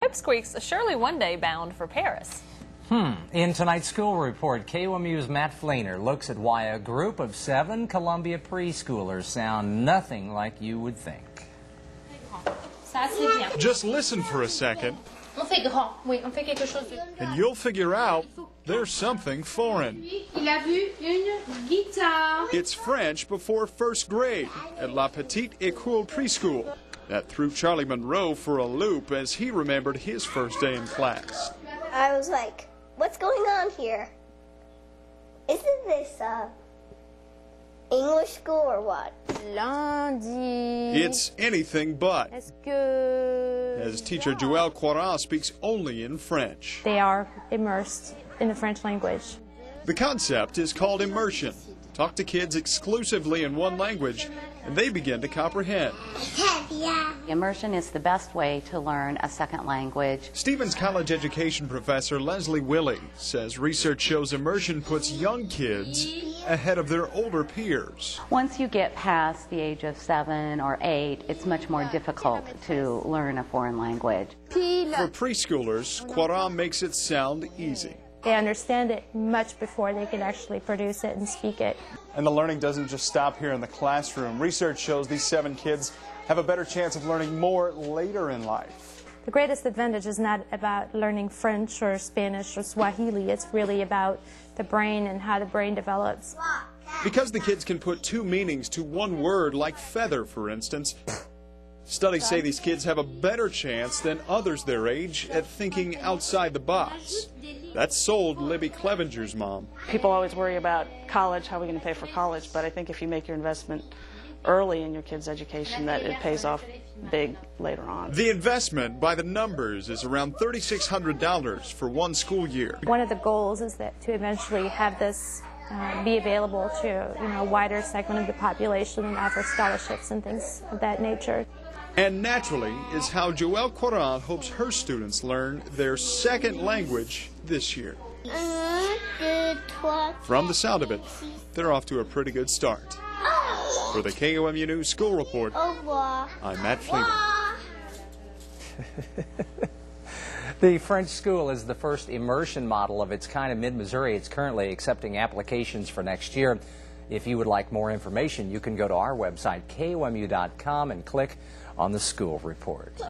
pipsqueaks are surely one day bound for Paris. In tonight's school report, KOMU's Matt Flener looks at why a group of 7 Columbia preschoolers sound nothing like you would think. Just listen for a second, and you'll figure out there's something foreign. It's French before first grade at La Petite École Preschool. That threw Charlie Monroe for a loop as he remembered his first day in class. I was like, what's going on here? Isn't this English school or what? Lundi. It's anything but, Est-ce que... as teacher Joël Coirin speaks only in French. They are immersed in the French language. The concept is called immersion. Talk to kids exclusively in one language, and they begin to comprehend. Immersion is the best way to learn a second language. Stevens College education professor Leslie Willey says research shows immersion puts young kids ahead of their older peers. Once you get past the age of 7 or 8, it's much more difficult to learn a foreign language. For preschoolers, Coirin makes it sound easy. They understand it much before they can actually produce it and speak it. And the learning doesn't just stop here in the classroom. Research shows these 7 kids have a better chance of learning more later in life. The greatest advantage is not about learning French or Spanish or Swahili. It's really about the brain and how the brain develops. Because the kids can put 2 meanings to one word, like feather, for instance, studies say these kids have a better chance than others their age at thinking outside the box. That's sold Libby Clevenger's mom. People always worry about college, how are we going to pay for college, but I think if you make your investment early in your kids' education, that it pays off big later on. The investment, by the numbers, is around $3,600 for one school year. One of the goals is that to eventually have this be available to a wider segment of the population and offer scholarships and things of that nature. And naturally is how Joël Coirin hopes her students learn their second language this year. From the sound of it, they're off to a pretty good start. For the KOMU News School Report, I'm Matt Flener. The French school is the first immersion model of its kind in mid-Missouri. It's currently accepting applications for next year. If you would like more information, you can go to our website, KOMU.com, and click on the school report.